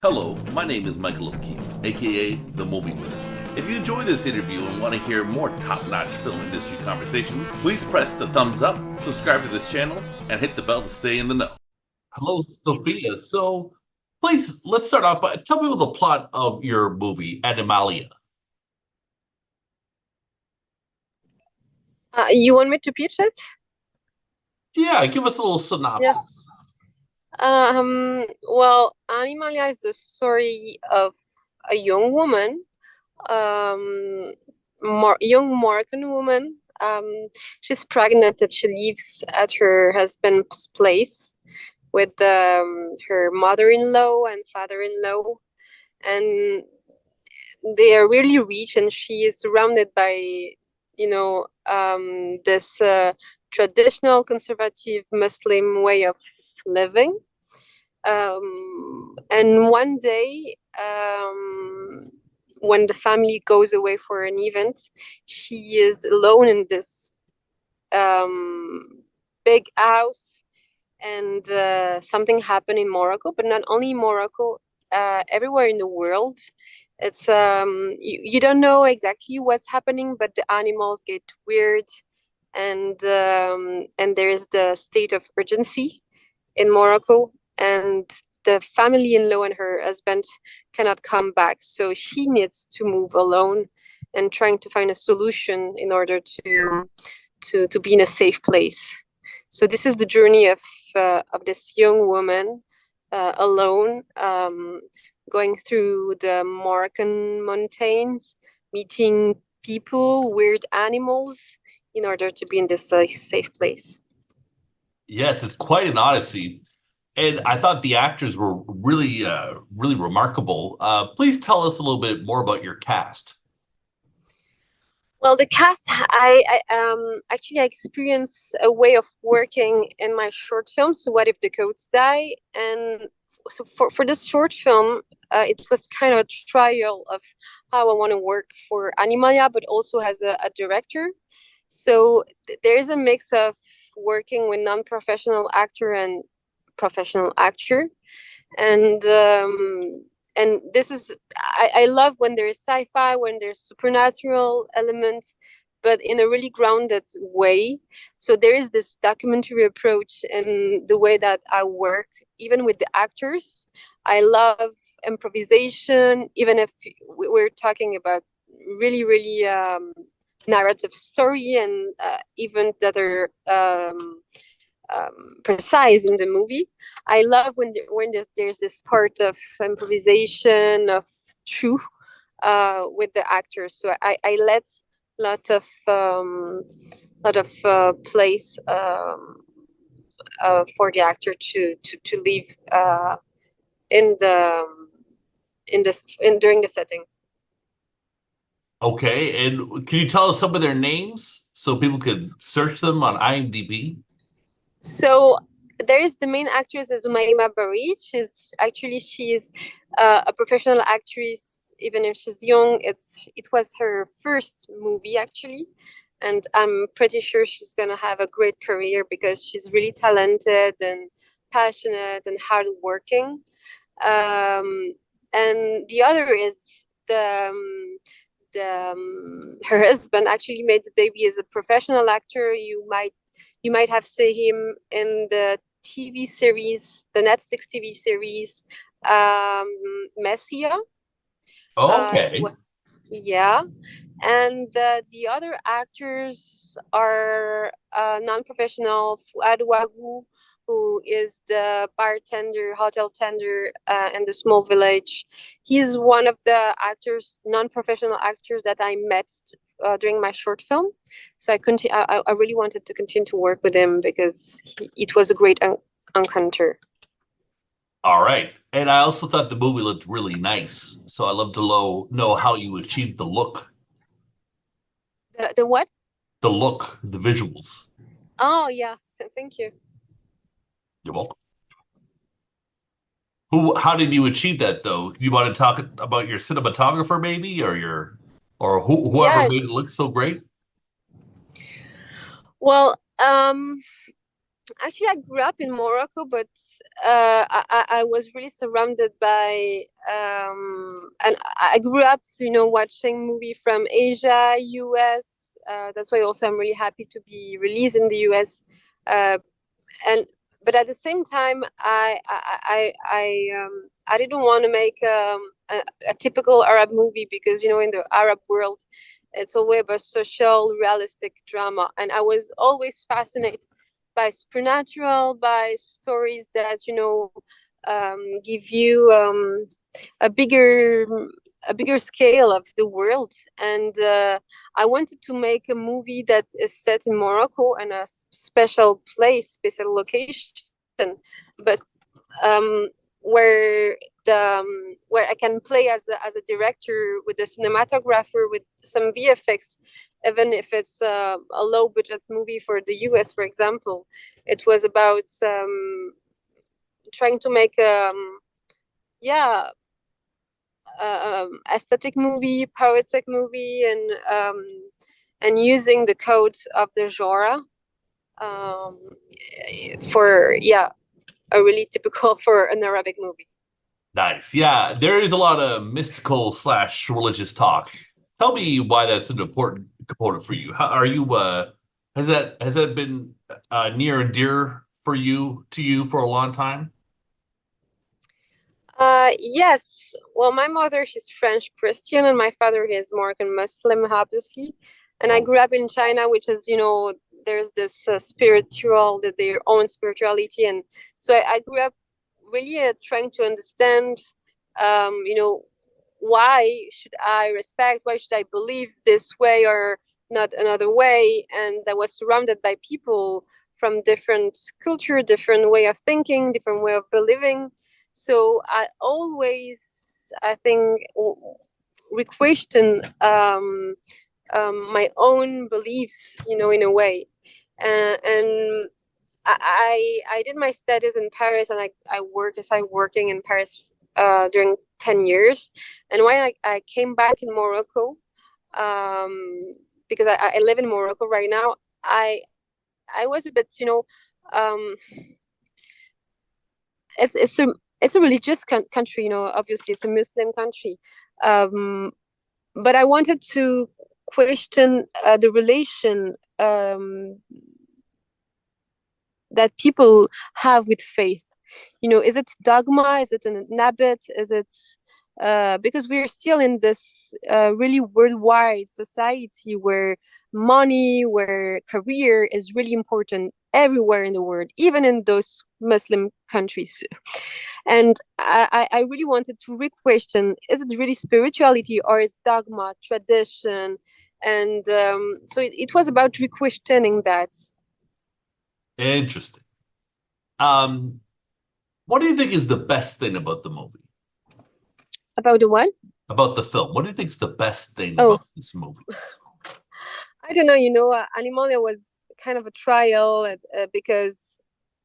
Hello, my name is Michael O'Keefe, aka The Movie Wist. If you enjoy this interview and want to hear more top-notch film industry conversations, please press the thumbs up, subscribe to this channel, and hit the bell to stay in the know. Hello, Sophia. So, please, let's start off by tell me the plot of your movie, Animalia. You want me to pitch it? Yeah, give us a little Yeah. synopsis. Well, Animalia is the story of a young woman, young Moroccan woman. She's pregnant and she lives at her husband's place with her mother-in-law and father-in-law, and they are really rich, and she is surrounded by, this traditional conservative Muslim way of living. And one day, when the family goes away for an event, she is alone in this big house, and something happened in Morocco, but not only Morocco, everywhere in the world. It's you don't know exactly what's happening, but the animals get weird, and there is the state of urgency in Morocco, and the family-in-law and her husband cannot come back, so she needs to move alone and trying to find a solution in order to be in a safe place. So this is the journey of this young woman, alone, going through the Moroccan mountains, meeting people, weird animals, in order to be in this safe place. Yes, it's quite an odyssey. And I thought the actors were really remarkable. Please tell us a little bit more about your cast. Well, the cast, I actually I experienced a way of working in my short film. So, What If the Goats Die? And so for this short film, it was kind of a trial of how I want to work for Animalia, but also as a director. So there is a mix of working with non-professional actor and professional actor, and this is, I love when there is sci-fi, when there's supernatural elements, but in a really grounded way. So there is this documentary approach in the way that I work, even with the actors. I love improvisation, even if we're talking about really narrative story and events that are precise in the movie. I love when there's this part of improvisation, of truth, with the actors. So I let lot of place, for the actor to live in the in during the setting. Okay, and can you tell us some of their names so people could search them on IMDb? So there is the main actress is Umaima Barit. She's a professional actress, even if she's young. It was her first movie actually, and I'm pretty sure she's gonna have a great career because she's really talented and passionate and hardworking. Um, and the other is her husband actually made the debut as a professional actor. You might have seen him in the TV series, the Netflix TV series, um, Messia. He Okay. was, yeah. And the other actors are non-professional. Fuad Wagou, who is the bartender, hotel tender, in the small village. He's one of the actors, non-professional actors that I met during my short film. So I really wanted to continue to work with him because it was a great encounter. All right. And I also thought the movie looked really nice. So I'd love to know how you achieved the look, The what? the visuals. Oh yeah, thank you. You're welcome. How did you achieve that though? You want to talk about your cinematographer maybe or whoever Yeah, made it look so great? well, Actually, I grew up in Morocco, but I was really surrounded by and I grew up, watching movie from Asia, US. That's why also I'm really happy to be released in the US. Uh, and but at the same time, I didn't want to make a typical Arab movie because in the Arab world, it's always a social realistic drama, and I was always fascinated by supernatural, by stories that give you a bigger a bigger scale of the world. And I wanted to make a movie that is set in Morocco and a special place, special location, but um, where where I can play as a director with a cinematographer with some VFX, even if it's a low budget movie for the US, for example. It was about trying to make yeah aesthetic movie, poetic movie, and using the code of the genre um, for a really typical for an Arabic movie. Nice. Yeah, there is a lot of mystical slash religious talk. Tell me why that's an important component for you. How are you? Has that been near and dear for you for a long time? Yes. Well, my mother, she's French Christian, and my father, he is Moroccan Muslim, obviously. And I Oh, grew up in China, which is, there's this spiritual, their own spirituality. And so I grew up really trying to understand, why should I respect, why should I believe this way or not another way? And I was surrounded by people from different culture, different way of thinking, different way of believing. So I always, I think, re-question my own beliefs, in a way. And I did my studies in Paris, and I started working in Paris during 10 years. And when I came back in Morocco, because I live in Morocco right now, I was a bit, um, it's a religious country, obviously it's a Muslim country. Um, but I wanted to question the relation that people have with faith. Is it dogma? Is it an habit? Is it because we're still in this really worldwide society where money, where career is really important everywhere in the world, even in those Muslim countries. And I really wanted to re-question: is it really spirituality or is dogma, tradition? And so it was about re-questioning that. interesting. Um, what do you think is the best thing about the movie? About the one? About the film? What do you think is the best thing Oh, about this movie? I don't know. Animalia was kind of a trial because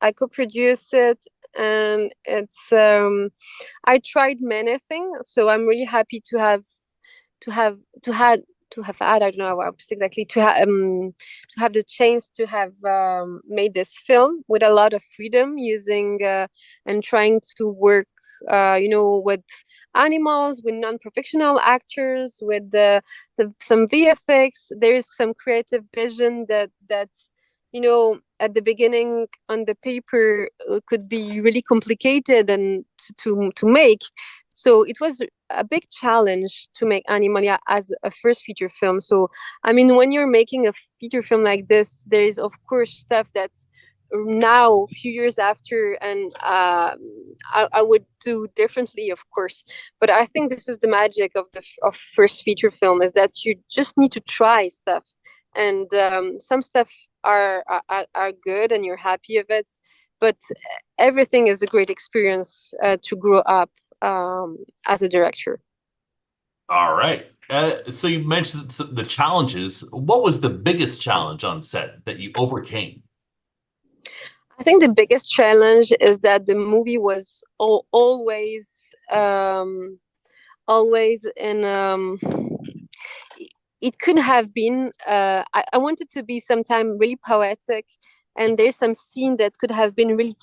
I could produce it, and it's I tried many things, so I'm really happy to have to had to have had, I don't know how to say exactly, to have the chance to have made this film with a lot of freedom, using and trying to work with animals, with non-professional actors, with some VFX. There's some creative vision that's at the beginning on the paper could be really complicated and to make. So it was a big challenge to make Animalia as a first feature film. So, I mean, when you're making a feature film like this, there is, of course, stuff that's now, a few years after, and I would do differently, of course. But I think this is the magic of of first feature film, is that you just need to try stuff. And some stuff are good and you're happy of it. But everything is a great experience to grow up as a director. All right. So you mentioned the challenges. What was the biggest challenge on set that you overcame? I think the biggest challenge is that the movie was always in it could have been I wanted to be sometime really poetic and there's some scene that could have been really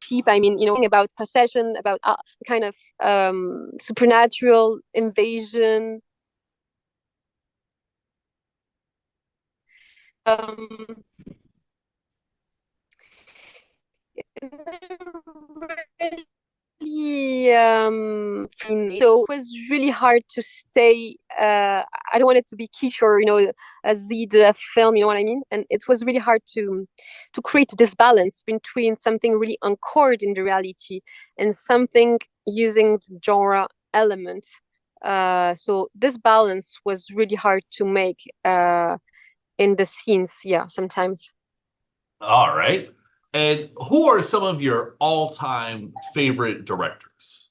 cheap. I mean, about possession, about kind of supernatural invasion. Really, so it was really hard to stay. I don't want it to be quiche or a Z film. You know what I mean? And it was really hard to create this balance between something really anchored in the reality and something using the genre element. So this balance was really hard to make in the scenes. Yeah, sometimes. All right. And who are some of your all-time favorite directors?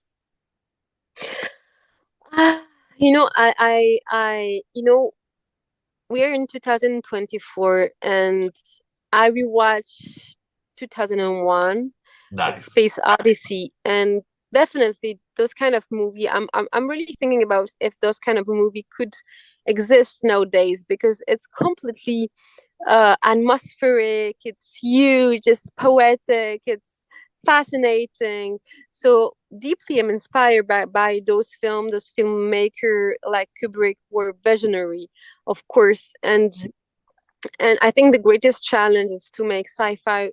We're in 2024, and I rewatched 2001, A Nice. Space Odyssey, and definitely those kind of movie. I'm really thinking about if those kind of movie could exist nowadays, because it's completely atmospheric, it's huge, it's poetic, it's fascinating. So deeply I'm inspired by those films. Those filmmaker like Kubrick were visionary, of course, and I think the greatest challenge is to make sci-fi,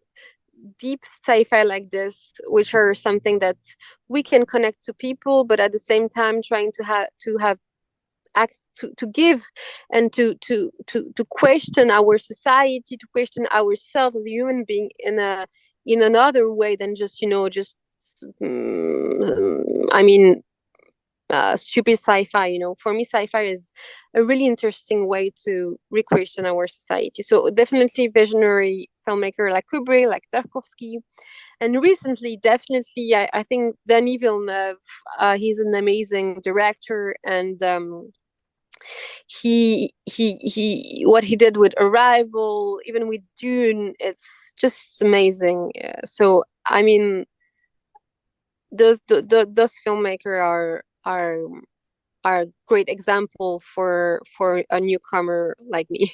deep sci-fi like this, which are something that we can connect to people, but at the same time trying to have acts to give, and to question our society, to question ourselves as a human being in another way than just I mean stupid sci-fi. For me, sci-fi is a really interesting way to re-question our society. So definitely visionary filmmaker like Kubrick, like Tarkovsky, and recently, definitely, I think Denis Villeneuve. He's an amazing director, and what he did with Arrival, even with Dune, it's just amazing. So I mean, those filmmakers are a great example for a newcomer like me.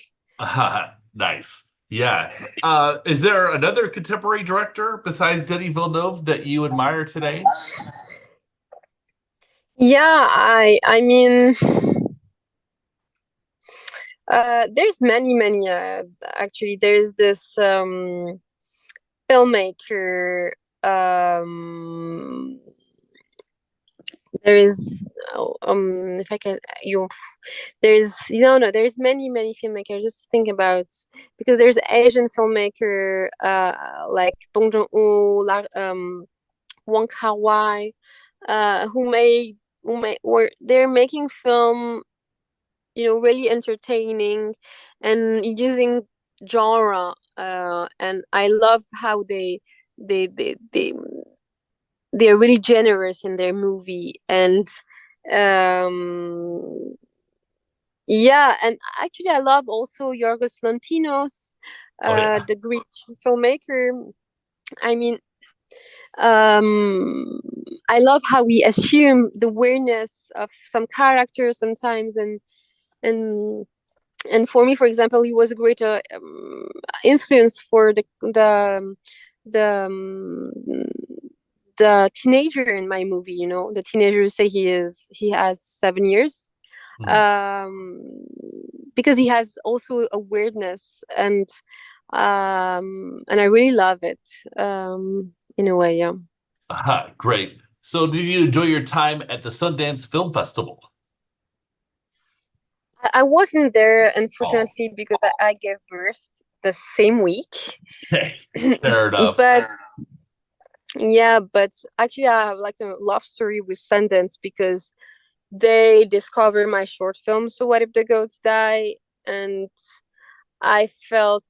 Nice. Yeah. Is there another contemporary director besides Denis Villeneuve that you admire today? Yeah, I mean, there's many actually. There's this filmmaker. Um, there is if I can you there's no there's many filmmakers. Just think about, because there's Asian filmmaker like Bong Joon-ho, Wong Kar-wai, where they're making film, really entertaining and using genre, and I love how they they they they're really generous in their movie. And um yeah, and actually I love also Yorgos Lanthimos, Oh yeah. the Greek filmmaker. I mean, um I love how we assume the weirdness of some characters sometimes, and and for me, for example, he was a great influence for the the teenager in my movie. The teenager who say he has 7 years, Hmm. um because he has also a weirdness, and I really love it, in a way. Yeah. Great. So did you enjoy your time at the Sundance Film Festival? I wasn't there, Oh, unfortunately, because I gave birth the same week. hey, fair enough. But yeah, but actually I have like a love story with Sundance, because they discovered my short film, So What If the Goats Die? And I felt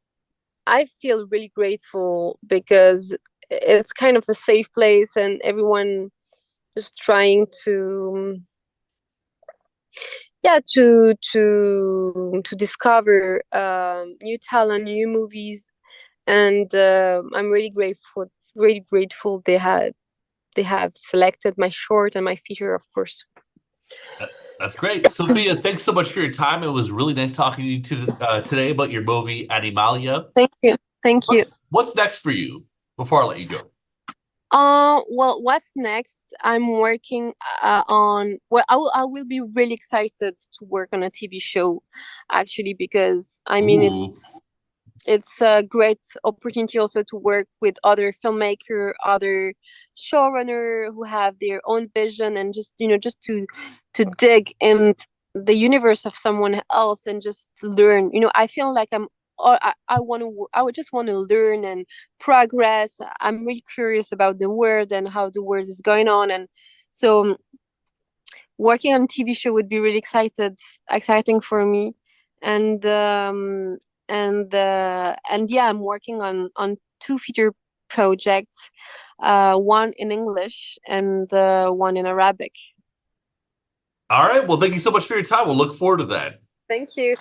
I feel really grateful, because it's kind of a safe place, and everyone just trying to, yeah, to discover new talent, new movies. And I'm really grateful they have selected my short and my feature, of course. That's great. Sophia, thanks so much for your time. It was really nice talking to you today about your movie Animalia. Thank you. Thank you. What's next for you before I let you go? Well, what's next? I'm working on. Well, I will be really excited to work on a TV show, actually, because I mean Ooh. it's a great opportunity also to work with other filmmaker, other showrunner who have their own vision, and just just to dig in the universe of someone else and just learn. I feel like I want to. I would just want to learn and progress. I'm really curious about the world and how the world is going on, and so working on TV show would be really exciting for me, and and yeah, I'm working on two feature projects, one in English and one in Arabic. All right. Well, thank you so much for your time. We'll look forward to that. Thank you.